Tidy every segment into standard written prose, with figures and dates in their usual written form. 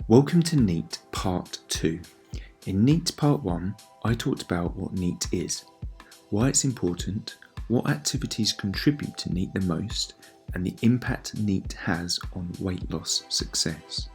Welcome to NEET Part 2. In NEET Part 1, I talked about what NEET is, why it's important, what activities contribute to NEET the most, and the impact NEET has on weight loss success.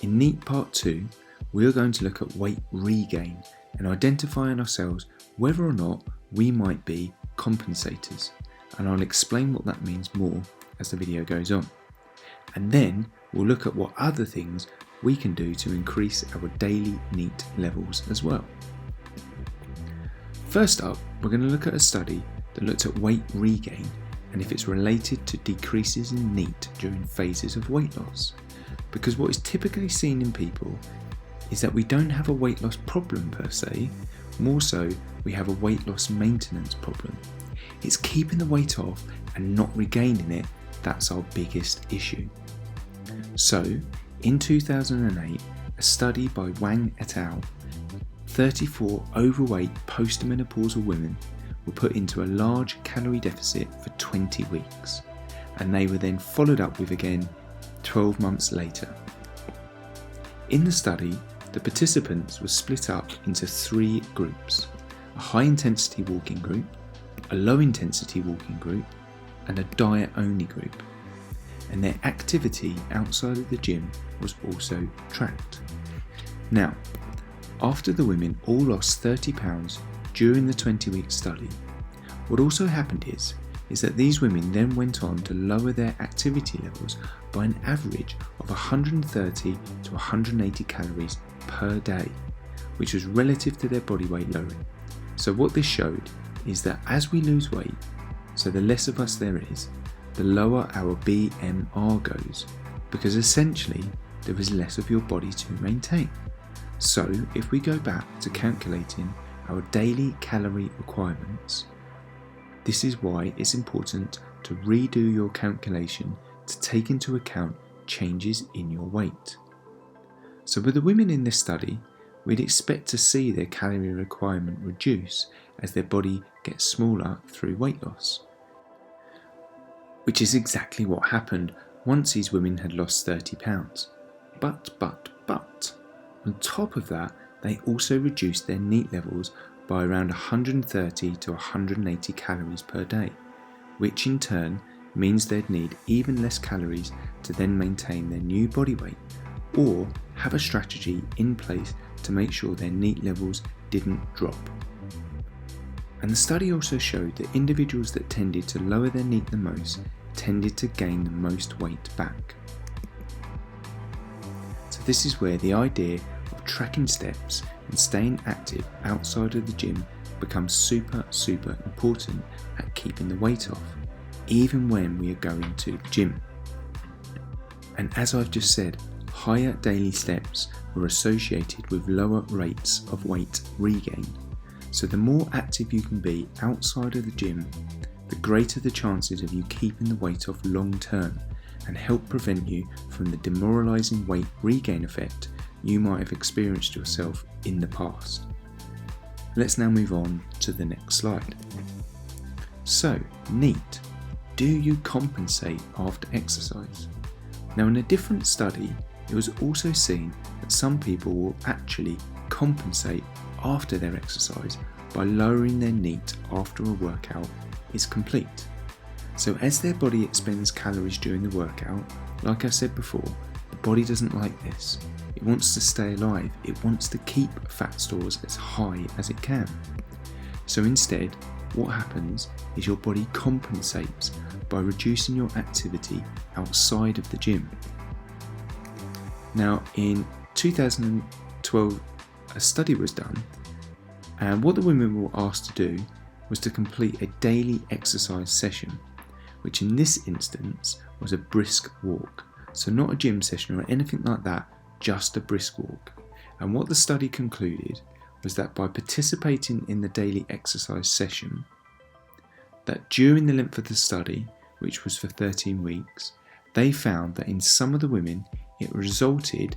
In NEET Part 2, we are going to look at weight regain and identify in ourselves whether or not we might be compensators, and I'll explain what that means more as the video goes on. And then we'll look at what other things we can do to increase our daily NEET levels as well. First up, we're going to look at a study that looked at weight regain and if it's related to decreases in NEET during phases of weight loss. Because what is typically seen in people is that we don't have a weight loss problem per se, more so we have a weight loss maintenance problem. It's keeping the weight off and not regaining it that's our biggest issue. So, in 2008, a study by Wang et al., 34 overweight postmenopausal women were put into a large calorie deficit for 20 weeks, and they were then followed up with again 12 months later. In the study, the participants were split up into 3 groups: a high-intensity walking group, a low-intensity walking group, and a diet-only group. And their activity outside of the gym was also tracked. Now, after the women all lost 30 pounds during the 20-week study, what also happened is that these women then went on to lower their activity levels by an average of 130 to 180 calories per day, which was relative to their body weight lowering. So what this showed is that as we lose weight, so the less of us there is, the lower our BMR goes, because essentially there is less of your body to maintain. So if we go back to calculating our daily calorie requirements, this is why it's important to redo your calculation to take into account changes in your weight. So with the women in this study, we'd expect to see their calorie requirement reduce as their body gets smaller through weight loss, which is exactly what happened once these women had lost 30 pounds. But, on top of that, they also reduced their NEAT levels by around 130 to 180 calories per day, which in turn means they'd need even less calories to then maintain their new body weight, or have a strategy in place to make sure their NEAT levels didn't drop. And the study also showed that individuals that tended to lower their NEAT the most tended to gain the most weight back. So this is where the idea of tracking steps and staying active outside of the gym becomes super important at keeping the weight off, even when we are going to the gym. And as I've just said, higher daily steps were associated with lower rates of weight regain. So the more active you can be outside of the gym, the greater the chances of you keeping the weight off long term and help prevent you from the demoralising weight regain effect you might have experienced yourself in the past. Let's now move on to the next slide. So, NEAT. Do you compensate after exercise? Now, in a different study, it was also seen that some people will actually compensate after their exercise by lowering their NEAT after a workout is complete. So as their body expends calories during the workout, like I said before, the body doesn't like this. It wants to stay alive. It wants to keep fat stores as high as it can. So instead, what happens is your body compensates by reducing your activity outside of the gym. Now, in 2012, a study was done, and what the women were asked to do was to complete a daily exercise session, which in this instance was a brisk walk. So not a gym session or anything like that, just a brisk walk. And what the study concluded was that by participating in the daily exercise session, that during the length of the study, which was for 13 weeks, they found that in some of the women it resulted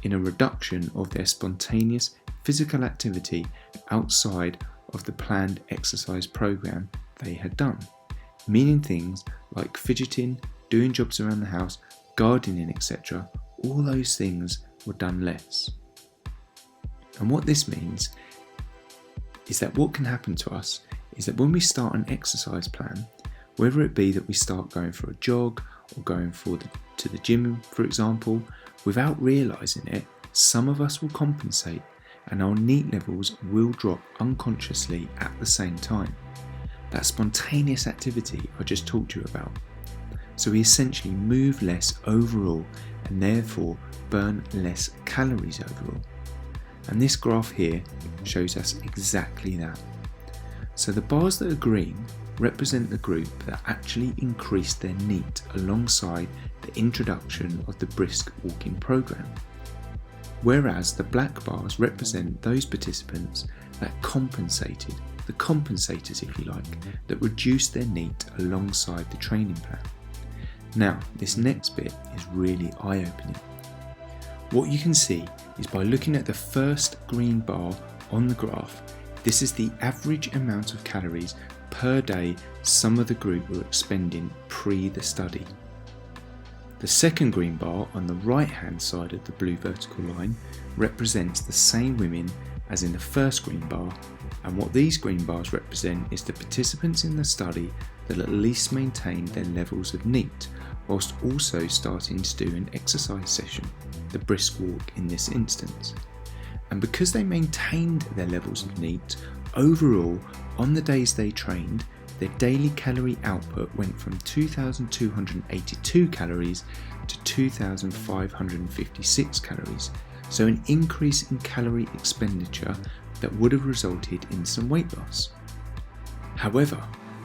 in a reduction of their spontaneous physical activity outside of the planned exercise program they had done, meaning things like fidgeting, doing jobs around the house, gardening, etc. All those things or done less. And what this means is that what can happen to us is that when we start an exercise plan, whether it be that we start going for a jog or going to the gym, for example, without realising it, some of us will compensate and our neet levels will drop unconsciously at the same time. That spontaneous activity I just talked to you about. So we essentially move less overall and therefore burn less calories overall. And this graph here shows us exactly that. So the bars that are green represent the group that actually increased their neet alongside the introduction of the brisk walking program. Whereas the black bars represent those participants that compensated, the compensators if you like, that reduced their neet alongside the training plan. Now, this next bit is really eye-opening. What you can see is by looking at the first green bar on the graph, this is the average amount of calories per day some of the group were expending pre the study. The second green bar on the right hand side of the blue vertical line represents the same women as in the first green bar, and what these green bars represent is the participants in the study that at least maintained their levels of neet whilst also starting to do an exercise session, the brisk walk in this instance. And because they maintained their levels of neet, overall on the days they trained, their daily calorie output went from 2,282 calories to 2,556 calories, so an increase in calorie expenditure that would have resulted in some weight loss. However,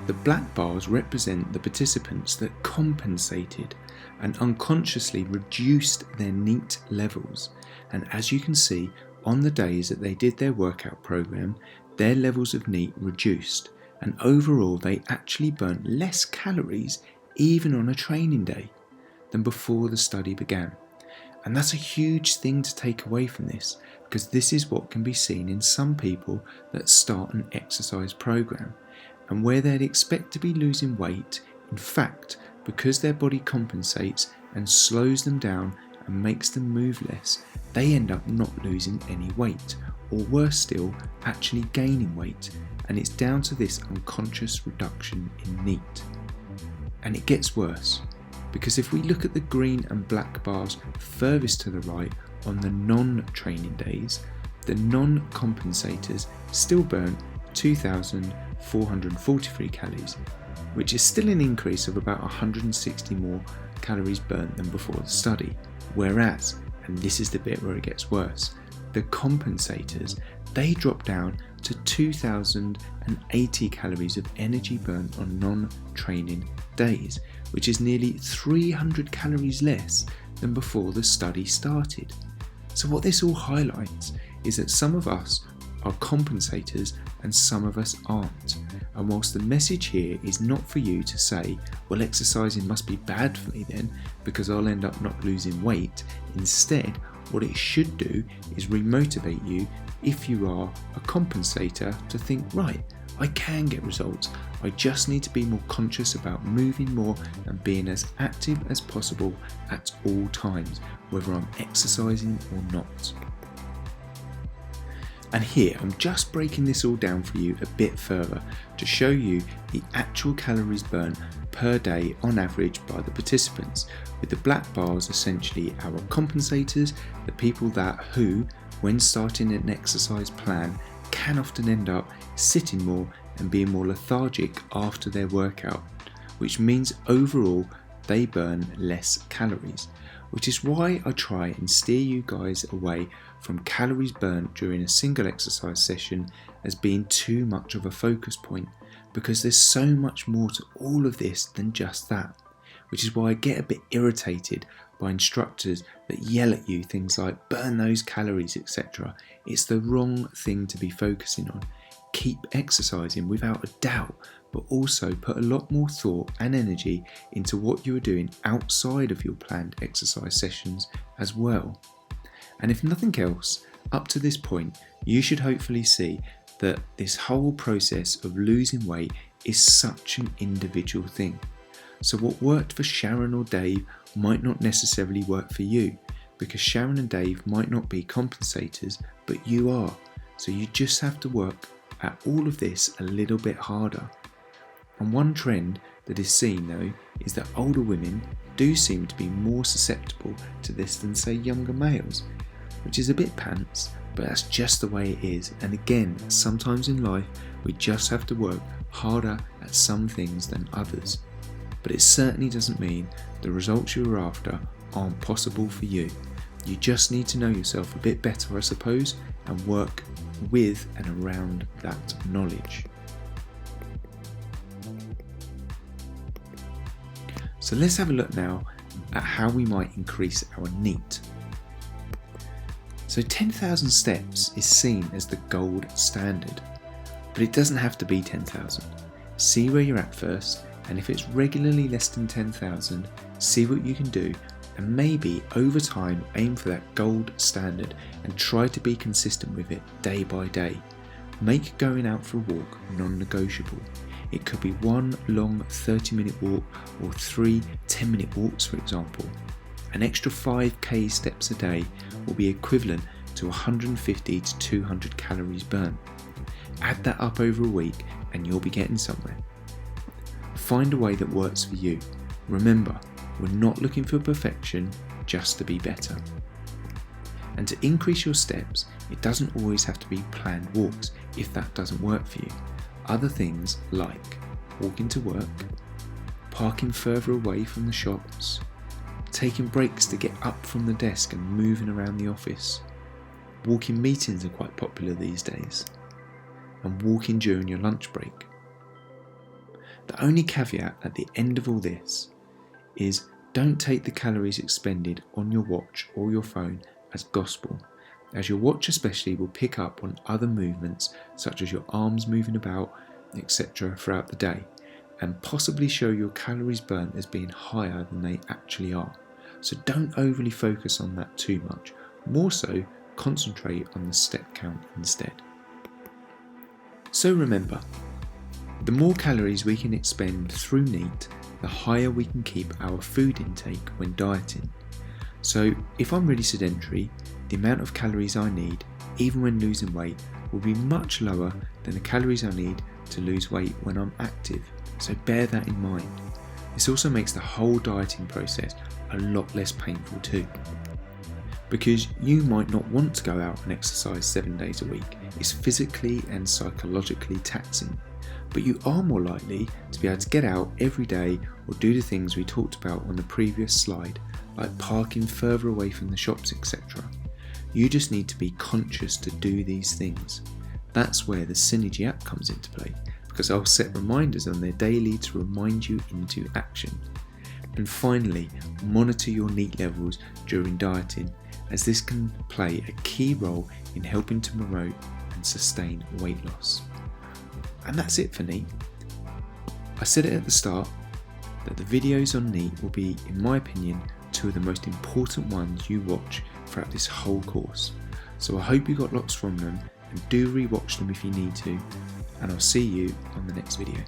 the black bars represent the participants that compensated and unconsciously reduced their neet levels, and as you can see, on the days that they did their workout program, their levels of neet reduced, and overall they actually burnt less calories even on a training day than before the study began. And that's a huge thing to take away from this, because this is what can be seen in some people that start an exercise program, and where they'd expect to be losing weight, in fact, because their body compensates and slows them down and makes them move less, they end up not losing any weight, or worse still, actually gaining weight, and it's down to this unconscious reduction in neet. And it gets worse, because if we look at the green and black bars furthest to the right on the non-training days, the non-compensators still burn 2,443 calories, which is still an increase of about 160 more calories burnt than before the study. Whereas, and this is the bit where it gets worse, the compensators, they drop down to 2,080 calories of energy burnt on non-training days, which is nearly 300 calories less than before the study started. So what this all highlights is that some of us are compensators and some of us aren't. And whilst the message here is not for you to say, well, exercising must be bad for me then because I'll end up not losing weight, instead what it should do is remotivate you if you are a compensator to think, right, I can get results, I just need to be more conscious about moving more and being as active as possible at all times, whether I'm exercising or not. And here I'm just breaking this all down for you a bit further to show you the actual calories burnt per day on average by the participants, with the black bars essentially our compensators, the people who, when starting an exercise plan, can often end up sitting more and being more lethargic after their workout, which means overall they burn less calories, which is why I try and steer you guys away from calories burnt during a single exercise session as being too much of a focus point, because there's so much more to all of this than just that, which is why I get a bit irritated by instructors that yell at you things like burn those calories, etc. It's the wrong thing to be focusing on. Keep exercising without a doubt, but also put a lot more thought and energy into what you are doing outside of your planned exercise sessions as well. And if nothing else, up to this point, you should hopefully see that this whole process of losing weight is such an individual thing. So what worked for Sharon or Dave might not necessarily work for you, because Sharon and Dave might not be compensators, but you are. So you just have to work at all of this a little bit harder. And one trend that is seen though is that older women do seem to be more susceptible to this than say younger males, which is a bit pants, but that's just the way it is. And again, sometimes in life we just have to work harder at some things than others. But it certainly doesn't mean the results you're after aren't possible for you. You just need to know yourself a bit better, I suppose, and work with and around that knowledge. So let's have a look now at how we might increase our neet. So 10,000 steps is seen as the gold standard, but it doesn't have to be 10,000. See where you're at first, and if it's regularly less than 10,000, see what you can do, and maybe over time aim for that gold standard and try to be consistent with it day by day. Make going out for a walk non-negotiable. It could be one long 30-minute walk or 3 10-minute walks, for example. An extra 5k steps a day will be equivalent to 150 to 200 calories burnt. Add that up over a week and you'll be getting somewhere. Find a way that works for you. Remember, we're not looking for perfection, just to be better. And to increase your steps, it doesn't always have to be planned walks if that doesn't work for you. Other things like walking to work, parking further away from the shops, taking breaks to get up from the desk and moving around the office. Walking meetings are quite popular these days, and walking during your lunch break. The only caveat at the end of all this is don't take the calories expended on your watch or your phone as gospel, as your watch especially will pick up on other movements such as your arms moving about, etc. throughout the day, and possibly show your calories burnt as being higher than they actually are. So don't overly focus on that too much, more so concentrate on the step count instead. So remember, the more calories we can expend through neet, the higher we can keep our food intake when dieting. So if I'm really sedentary, the amount of calories I need, even when losing weight, will be much lower than the calories I need to lose weight when I'm active. So bear that in mind. This also makes the whole dieting process a lot less painful too. Because you might not want to go out and exercise 7 days a week. It's physically and psychologically taxing. But you are more likely to be able to get out every day or do the things we talked about on the previous slide, like parking further away from the shops, etc. You just need to be conscious to do these things. That's where the Synergy app comes into play, because I'll set reminders on there daily to remind you into action. And finally, monitor your neet levels during dieting, as this can play a key role in helping to promote and sustain weight loss. And that's it for neet. I said it at the start that the videos on neet will be, in my opinion, 2 of the most important ones you watch throughout this whole course. So I hope you got lots from them, and do rewatch them if you need to, and I'll see you on the next video.